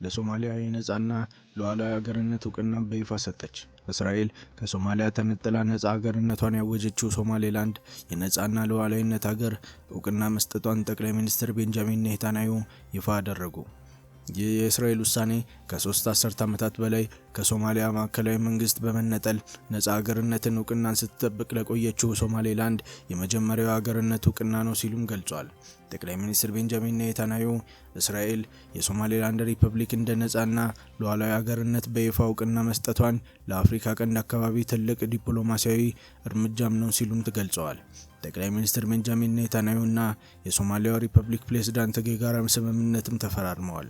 ለሶማሊያ የነጻና ሉዓላዊ ሀገርነት እውቅና በይፋ ሰጠች። እስራኤል ከሶማሊያ ተነጥላ ነጻ ሀገርነቷን ያወጀችው ሶማሌላንድ የነጻና ሉዓላዊነት ሀገር እውቅና መስጠቷን ጠቅላይ ሚኒስትር ቤንጃሚን ኔታንያሁ ይፋ አደረጉ። ይህ የእስራኤል ውሳኔ ከ3 አስርት ዓመታት በላይ ከሶማሊያ ማዕከላዊ መንግስት በመነጠል ነጻ ሀገርነትን እውቅናን ስትጠብቅ ለቆየችው ሶማሌላንድ የመጀመሪያው ሀገርነት እውቅና ነው ሲሉም ገልጿል። ጠቅላይ ሚኒስትር ቤንጃሚን ኔታንያሁ እስራኤል የሶማሌላንድ ሪፐብሊክ እንደ ነጻና ሉዓላዊ ሀገርነት በይፋ እውቅና መስጠቷን ለአፍሪካ ቀንድ አካባቢ ትልቅ ዲፕሎማሲያዊ እርምጃም ነው ሲሉም ገልጸዋል። ጠቅላይ ሚኒስትር ቤንጃሚን ኔታንያሁና የሶማሊያ ሪፐብሊክ ፕሬዝዳንት የጋራ ስምምነትም ተፈራርመዋል።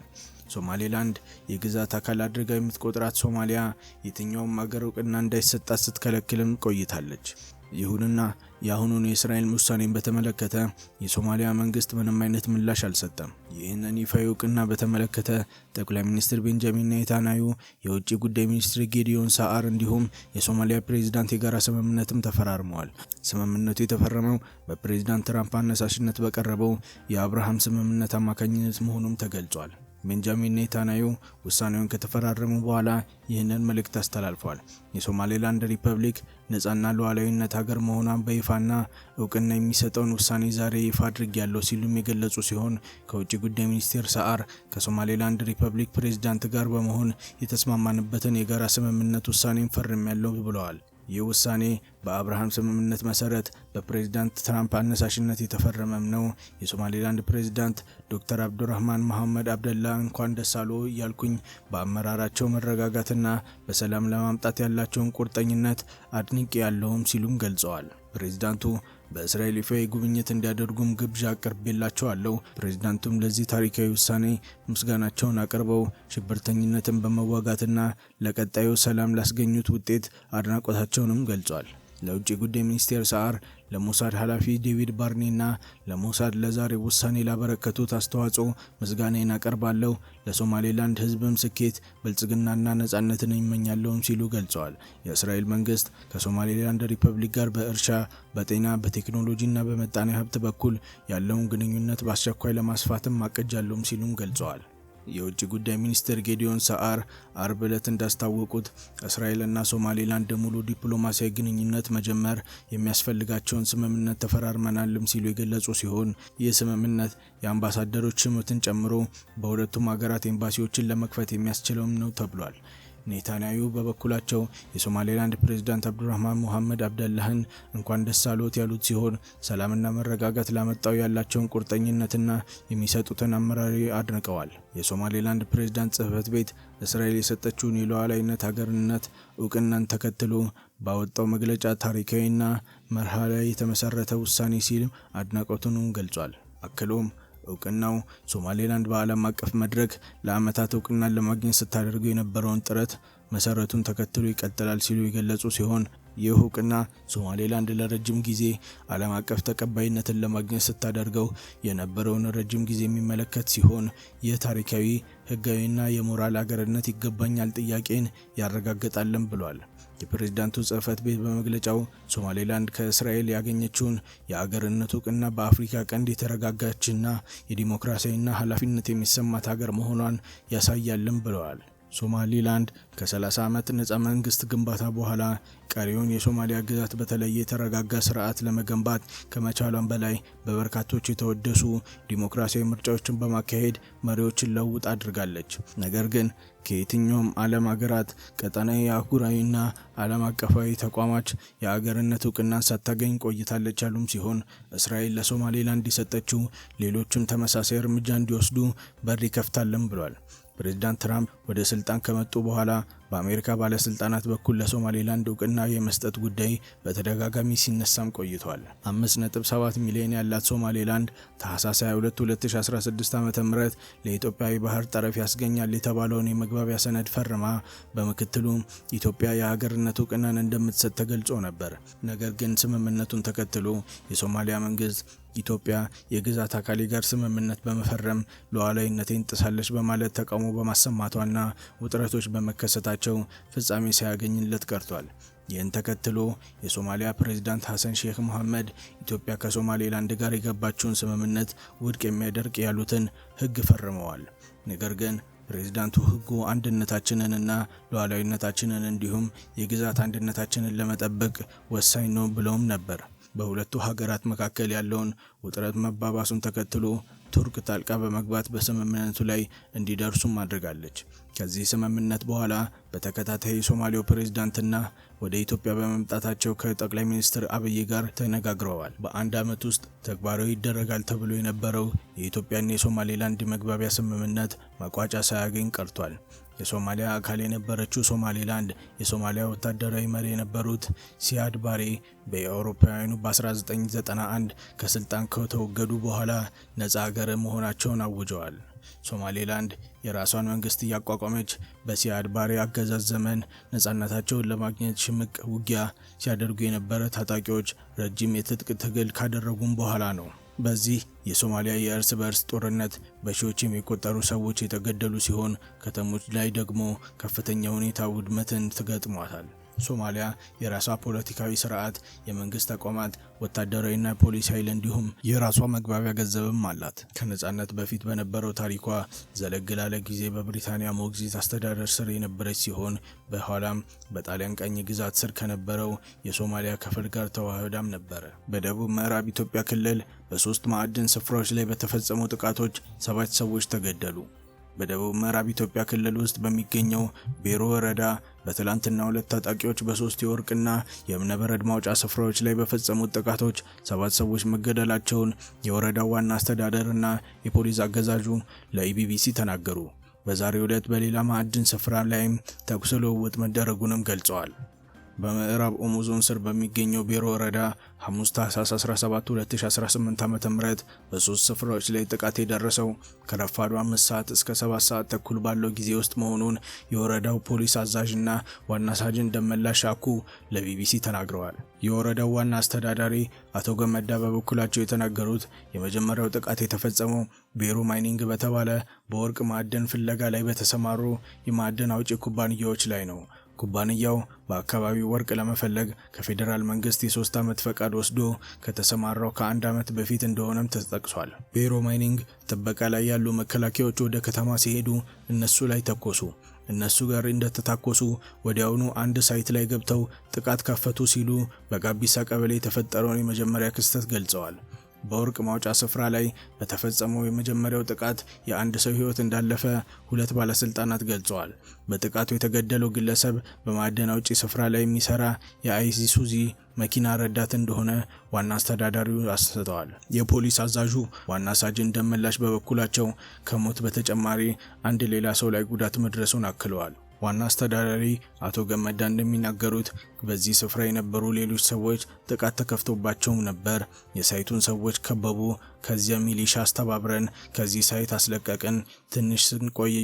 ሶማሌላንድ የግዛት አካል አድርጋ የምትቆጥራት ሶማሊያ የትኛውም ሀገር እውቅና እንዳይሰጣት ስትከለክልም ቆይታለች። ይሁንና የአሁኑን የእስራኤል ውሳኔን በተመለከተ የሶማሊያ መንግስት ምንም አይነት ምላሽ አልሰጠም። ይህንን ይፋዊ እውቅና በተመለከተ ጠቅላይ ሚኒስትር ቤንጃሚን ኔታንያሁ፣ የውጭ ጉዳይ ሚኒስትር ጌዲዮን ሳአር እንዲሁም የሶማሊያ ፕሬዝዳንት የጋራ ስምምነትም ተፈራርመዋል። ስምምነቱ የተፈረመው በፕሬዝዳንት ትራምፕ አነሳሽነት በቀረበው የአብርሃም ስምምነት አማካኝነት መሆኑም ተገልጿል። ቤንጃሚን ኔታንያሁ ውሳኔውን ከተፈራረሙ በኋላ ይህንን መልእክት አስተላልፈዋል። የሶማሌላንድ ሪፐብሊክ ነጻና ሉዓላዊነት ሀገር መሆኗን በይፋና እውቅና የሚሰጠውን ውሳኔ ዛሬ ይፋ አድርጌያለሁ ሲሉም የገለጹ ሲሆን ከውጭ ጉዳይ ሚኒስቴር ሳአር ከሶማሌላንድ ሪፐብሊክ ፕሬዝዳንት ጋር በመሆን የተስማማንበትን የጋራ ስምምነት ውሳኔን ፈርሜያለሁ ብለዋል። ይህ ውሳኔ በአብርሃም ስምምነት መሰረት በፕሬዝዳንት ትራምፕ አነሳሽነት የተፈረመም ነው። የሶማሌላንድ ፕሬዝዳንት ዶክተር አብዱራህማን መሐመድ አብደላ እንኳን ደስ አሎ እያልኩኝ በአመራራቸው መረጋጋትና በሰላም ለማምጣት ያላቸውን ቁርጠኝነት አድንቄ ያለውም ሲሉም ገልጸዋል። ፕሬዝዳንቱ በእስራኤል ይፋዊ ጉብኝት እንዲያደርጉም ግብዣ አቅርቤላቸዋለሁ። ፕሬዝዳንቱም ለዚህ ታሪካዊ ውሳኔ ምስጋናቸውን አቅርበው ሽብርተኝነትን በመዋጋትና ለቀጣዩ ሰላም ላስገኙት ውጤት አድናቆታቸውንም ገልጿል። ለውጭ ጉዳይ ሚኒስቴር ሳአር ለሞሳድ ኃላፊ ዴቪድ ባርኔና ለሞሳድ ለዛሬ ውሳኔ ላበረከቱት አስተዋጽኦ ምስጋናዬን አቀርባለሁ። ለሶማሌላንድ ሕዝብም ስኬት፣ ብልጽግናና ነጻነትን ይመኛለሁም ሲሉ ገልጸዋል። የእስራኤል መንግስት ከሶማሌላንድ ሪፐብሊክ ጋር በእርሻ፣ በጤና፣ በቴክኖሎጂና በመጣኔ ሀብት በኩል ያለውን ግንኙነት በአስቸኳይ ለማስፋትም አቅጃለሁም ሲሉም ገልጸዋል። የውጭ ጉዳይ ሚኒስትር ጌዲዮን ሳአር አርብ ዕለት እንዳስታወቁት እስራኤልና ሶማሌላንድ ሙሉ ዲፕሎማሲያዊ ግንኙነት መጀመር የሚያስፈልጋቸውን ስምምነት ተፈራርመናልም ሲሉ የገለጹ ሲሆን ይህ ስምምነት የአምባሳደሮች ሹመትን ጨምሮ በሁለቱም ሀገራት ኤምባሲዎችን ለመክፈት የሚያስችለውም ነው ተብሏል። ኔታንያሁ በበኩላቸው የሶማሌላንድ ፕሬዝዳንት አብዱራህማን መሐመድ አብደላህን እንኳን ደስ አሎት ያሉት ሲሆን ሰላምና መረጋጋት ላመጣው ያላቸውን ቁርጠኝነትና የሚሰጡትን አመራር አድንቀዋል። የሶማሌላንድ ፕሬዝዳንት ጽህፈት ቤት እስራኤል የሰጠችውን የሉዓላዊነት ሀገርነት እውቅናን ተከትሎ ባወጣው መግለጫ ታሪካዊና መርህ ላይ የተመሰረተ ውሳኔ ሲል አድናቆቱን ገልጿል። አክሎም እውቅናው ሶማሌላንድ በዓለም አቀፍ መድረክ ለዓመታት እውቅናን ለማግኘት ስታደርገው የነበረውን ጥረት መሰረቱን ተከትሎ ይቀጥላል ሲሉ የገለጹ ሲሆን ይህ እውቅና ሶማሌላንድ ለረጅም ጊዜ ዓለም አቀፍ ተቀባይነትን ለማግኘት ስታደርገው የነበረውን ረጅም ጊዜ የሚመለከት ሲሆን ይህ ታሪካዊ፣ ህጋዊና የሞራል አገርነት ይገባኛል ጥያቄን ያረጋግጣልን ብሏል። የፕሬዝዳንቱ ጽህፈት ቤት በመግለጫው ሶማሌላንድ ከእስራኤል ያገኘችውን የአገርነት እውቅና በአፍሪካ ቀንድ የተረጋጋችና የዲሞክራሲያዊና ኃላፊነት የሚሰማት ሀገር መሆኗን ያሳያልን ብለዋል። ሶማሌላንድ ከ30 ዓመት ነጻ መንግስት ግንባታ በኋላ ቀሪውን የሶማሊያ ግዛት በተለየ የተረጋጋ ስርዓት ለመገንባት ከመቻሏን በላይ በበርካቶች የተወደሱ ዲሞክራሲያዊ ምርጫዎችን በማካሄድ መሪዎችን ለውጥ አድርጋለች። ነገር ግን ከየትኛውም ዓለም ሀገራት ቀጠናዊ፣ አህጉራዊና ዓለም አቀፋዊ ተቋማት የአገርነት እውቅናን ሳታገኝ ቆይታለች ያሉም ሲሆን እስራኤል ለሶማሌላንድ የሰጠችው ሌሎችም ተመሳሳይ እርምጃ እንዲወስዱ በር ይከፍታልን ብሏል። ፕሬዝዳንት ትራምፕ ወደ ስልጣን ከመጡ በኋላ በአሜሪካ ባለስልጣናት በኩል ለሶማሌላንድ እውቅና የመስጠት ጉዳይ በተደጋጋሚ ሲነሳም ቆይቷል። 5.7 ሚሊዮን ያላት ሶማሌላንድ ታህሳስ 22 2016 ዓ.ም ለኢትዮጵያ የባህር ጠረፍ ያስገኛል የተባለውን የመግባቢያ ሰነድ ፈርማ በምክትሉ ኢትዮጵያ የሀገርነት እውቅናን እንደምትሰጥ ተገልጾ ነበር። ነገር ግን ስምምነቱን ተከትሎ የሶማሊያ መንግስት ኢትዮጵያ የግዛት አካሌ ጋር ስምምነት በመፈረም ሉዓላዊነቴን ጥሳለች በማለት ተቃውሞ በማሰማቷና ውጥረቶች በመከሰታቸው ፍጻሜ ሳያገኝለት ቀርቷል። ይህን ተከትሎ የሶማሊያ ፕሬዝዳንት ሐሰን ሼክ መሐመድ ኢትዮጵያ ከሶማሌላንድ ጋር የገባችውን ስምምነት ውድቅ የሚያደርግ ያሉትን ህግ ፈርመዋል። ነገር ግን ፕሬዝዳንቱ ህጉ አንድነታችንንና ሉዓላዊነታችንን እንዲሁም የግዛት አንድነታችንን ለመጠበቅ ወሳኝ ነው ብለውም ነበር። በሁለቱ ሀገራት መካከል ያለውን ውጥረት መባባሱን ተከትሎ ቱርክ ጣልቃ በመግባት በስምምነቱ ላይ እንዲደርሱም አድርጋለች። ከዚህ ስምምነት በኋላ በተከታታይ የሶማሌው ፕሬዝዳንትና ወደ ኢትዮጵያ በመምጣታቸው ከጠቅላይ ሚኒስትር አብይ ጋር ተነጋግረዋል። በአንድ ዓመት ውስጥ ተግባራዊ ይደረጋል ተብሎ የነበረው የኢትዮጵያና የሶማሌላንድ መግባቢያ ስምምነት መቋጫ ሳያገኝ ቀርቷል። የሶማሊያ አካል የነበረችው ሶማሌላንድ የሶማሊያ ወታደራዊ መሪ የነበሩት ሲያድ ባሬ በአውሮፓውያኑ በ1991 ከስልጣን ከተወገዱ በኋላ ነፃ ሀገር መሆናቸውን አውጀዋል። ሶማሌላንድ የራሷን መንግስት እያቋቋመች በሲያድ ባሬ አገዛዝ ዘመን ነፃነታቸውን ለማግኘት ሽምቅ ውጊያ ሲያደርጉ የነበረ ታጣቂዎች ረጅም የትጥቅ ትግል ካደረጉም በኋላ ነው። በዚህ የሶማሊያ የእርስ በርስ ጦርነት በሺዎች የሚቆጠሩ ሰዎች የተገደሉ ሲሆን ከተሞች ላይ ደግሞ ከፍተኛ ሁኔታ ውድመትን ተገጥሟታል። ሶማሊያ የራሷ ፖለቲካዊ ስርዓት፣ የመንግስት ተቋማት፣ ወታደራዊና ፖሊስ ኃይል እንዲሁም የራሷ መግባቢያ ገንዘብም አላት። ከነጻነት በፊት በነበረው ታሪኳ ዘለግ ላለ ጊዜ በብሪታንያ ሞግዚት አስተዳደር ስር የነበረች ሲሆን በኋላም በጣሊያን ቀኝ ግዛት ስር ከነበረው የሶማሊያ ክፍል ጋር ተዋህዳም ነበረ። በደቡብ ምዕራብ ኢትዮጵያ ክልል በ3 ማዕድን ስፍራዎች ላይ በተፈጸሙ ጥቃቶች 7 ሰዎች ተገደሉ። በደቡብ ምዕራብ ኢትዮጵያ ክልል ውስጥ በሚገኘው ቤሮ ወረዳ በትላንትናው ዕለት ታጣቂዎች በ3 የወርቅና የእብነበረድ ማውጫ ስፍራዎች ላይ በፈጸሙት ጥቃቶች 7 ሰዎች መገደላቸውን የወረዳው ዋና አስተዳደርና የፖሊስ አዛዡ ለኢቢቢሲ ተናገሩ። በዛሬው ዕለት በሌላ ማዕድን ስፍራ ላይም ተኩስ ልውውጥ መደረጉንም ገልጸዋል። በምዕራብ ኦሞ ዞን ስር በሚገኘው ቤሮ ወረዳ ሐሙስ ታህሳስ 17 2018 ዓ.ም በ3 ስፍራዎች ላይ ጥቃት የደረሰው ከረፋዱ 5 ሰዓት እስከ 7 ሰዓት ተኩል ባለው ጊዜ ውስጥ መሆኑን የወረዳው ፖሊስ አዛዥና ዋና ሳጅን ደመላሽ አኩ ለቢቢሲ ተናግረዋል። የወረዳው ዋና አስተዳዳሪ አቶ ገመዳ በበኩላቸው የተናገሩት የመጀመሪያው ጥቃት የተፈጸመው ቤሮ ማይኒንግ በተባለ በወርቅ ማዕድን ፍለጋ ላይ በተሰማሩ የማዕድን አውጪ ኩባንያዎች ላይ ነው። ኩባንያው በአካባቢው ወርቅ ለመፈለግ ከፌዴራል መንግስት የ3 ዓመት ፈቃድ ወስዶ ከተሰማራው ከ1 ዓመት በፊት እንደሆነም ተጠቅሷል። ቤሮ ማይኒንግ ጥበቃ ላይ ያሉ መከላከያዎች ወደ ከተማ ሲሄዱ እነሱ ላይ ተኮሱ። እነሱ ጋር እንደተታኮሱ ወዲያውኑ አንድ ሳይት ላይ ገብተው ጥቃት ከፈቱ ሲሉ በጋቢሳ ቀበሌ የተፈጠረውን የመጀመሪያ ክስተት ገልጸዋል። በወርቅ ማውጫ ስፍራ ላይ በተፈጸመው የመጀመሪያው ጥቃት የአንድ ሰው ህይወት እንዳለፈ 2 ባለስልጣናት ገልጸዋል። በጥቃቱ የተገደለው ግለሰብ በማዕድን አውጪ ስፍራ ላይ የሚሰራ የአይሱዙ መኪና ረዳት እንደሆነ ዋና አስተዳዳሪው አስታውቀዋል። የፖሊስ አዛዡ ዋና ሳጅን ደመላሽ በበኩላቸው ከሞት በተጨማሪ አንድ ሌላ ሰው ላይ ጉዳት መድረሱን አክለዋል። ዋና አስተዳዳሪ አቶ ገመዳ እንደሚናገሩት በዚህ ስፍራ የነበሩ ሌሎች ሰዎች ጥቃት ተከፍቶባቸው ነበር። የሳይቱን ሰዎች ከበቡ። ከዚያ ሚሊሻ አስተባብረን ከዚህ ሳይት አስለቀቅን። ትንሽ ስንቆይ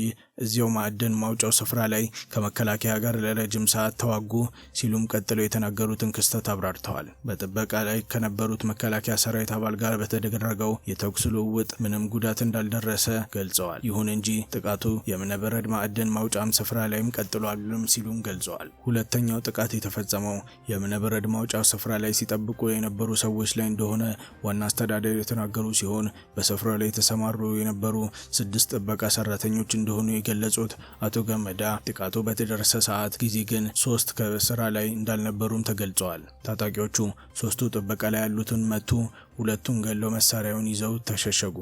እዚያው ማዕድን ማውጫው ስፍራ ላይ ከመከላከያ ጋር ለረጅም ሰዓት ተዋጉ ሲሉም ቀጥለው የተናገሩትን ክስተት አብራርተዋል። በጥበቃ ላይ ከነበሩት መከላከያ ሰራዊት አባል ጋር በተደረገው የተኩስ ልውውጥ ምንም ጉዳት እንዳልደረሰ ገልጸዋል። ይሁን እንጂ ጥቃቱ የእብነበረድ ማዕድን ማውጫም ስፍራ ላይም ቀጥሏልም ሲሉም ገልጸዋል። ሁለተኛው ጥቃት የተፈጸመው የእብነበረድ ማውጫው ስፍራ ላይ ሲጠብቁ የነበሩ ሰዎች ላይ እንደሆነ ዋና አስተዳዳሪ የተናገሩ ሲሆን በስፍራው ላይ የተሰማሩ የነበሩ 6 ጥበቃ ሰራተኞች እንደሆኑ የገለጹት አቶ ገመዳ ጥቃቱ በተደረሰ ሰዓት ጊዜ ግን 3 ከስራ ላይ እንዳልነበሩም ተገልጸዋል። ታጣቂዎቹ 3ቱ ጥበቃ ላይ ያሉትን መቱ፣ 2ቱን ገለው መሳሪያውን ይዘው ተሸሸጉ።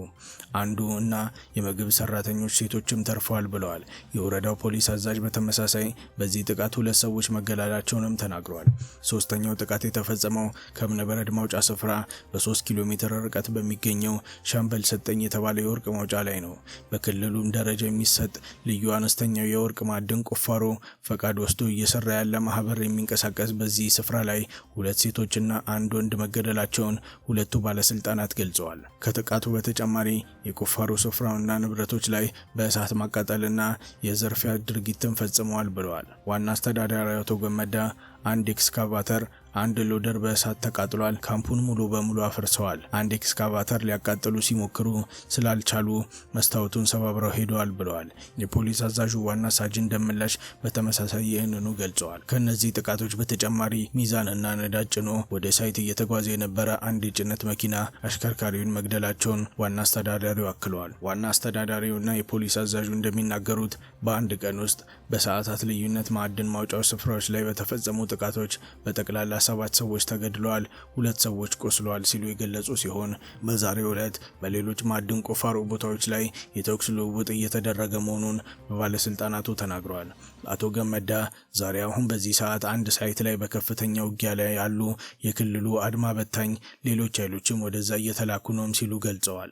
አንዱ እና የምግብ ሰራተኞች ሴቶችም ተርፈዋል ብለዋል። የወረዳው ፖሊስ አዛዥ በተመሳሳይ በዚህ ጥቃት 2 ሰዎች መገደላቸውንም ተናግረዋል። ሶስተኛው ጥቃት የተፈጸመው ከእብነበረድ ማውጫ ስፍራ በ3 ኪሎ ሜትር ርቀት በሚገኘው ሻምበል ሰጠኝ የተባለ የወርቅ ማውጫ ላይ ነው። በክልሉም ደረጃ የሚሰጥ ልዩ አነስተኛው የወርቅ ማዕድን ቁፋሮ ፈቃድ ወስዶ እየሰራ ያለ ማህበር የሚንቀሳቀስ በዚህ ስፍራ ላይ 2 ሴቶችና 1 ወንድ መገደላቸውን 2ቱ ባለስልጣናት ገልጸዋል። ከጥቃቱ በተጨማሪ የቁፋሮ ስፍራውና ንብረቶች ላይ በእሳት ማቃጠልና የዘርፊያ ድርጊትን ፈጽመዋል ብለዋል። ዋና አስተዳዳሪ አቶ ገመዳ አንድ ኤክስካቫተር፣ አንድ ሎደር በእሳት ተቃጥሏል። ካምፑን ሙሉ በሙሉ አፍርሰዋል። አንድ ኤክስካቫተር ሊያቃጥሉ ሲሞክሩ ስላልቻሉ መስታወቱን ሰባብረው ሄደዋል ብለዋል። የፖሊስ አዛዡ ዋና ሳጅን ደመላሽ በተመሳሳይ ይህንኑ ገልጸዋል። ከነዚህ ጥቃቶች በተጨማሪ ሚዛንና ነዳጅ ጭኖ ወደ ሳይት እየተጓዘ የነበረ አንድ የጭነት መኪና አሽከርካሪውን መግደላቸውን ዋና አስተዳዳሪው አክለዋል። ዋና አስተዳዳሪውና የፖሊስ አዛዡ እንደሚናገሩት በአንድ ቀን ውስጥ በሰዓታት ልዩነት ማዕድን ማውጫው ስፍራዎች ላይ በተፈጸሙ ጥቃቶች በጠቅላላ 7 ሰዎች ተገድለዋል፣ 2 ሰዎች ቆስለዋል ሲሉ የገለጹ ሲሆን በዛሬው ዕለት በሌሎች ማዕድን ቁፋሮ ቦታዎች ላይ የተኩስ ልውውጥ እየተደረገ መሆኑን ባለስልጣናቱ ተናግረዋል። አቶ ገመዳ ዛሬ አሁን በዚህ ሰዓት አንድ ሳይት ላይ በከፍተኛ ውጊያ ላይ ያሉ የክልሉ አድማ በታኝ ሌሎች ኃይሎችም ወደዛ እየተላኩ ነው ሲሉ ገልጸዋል።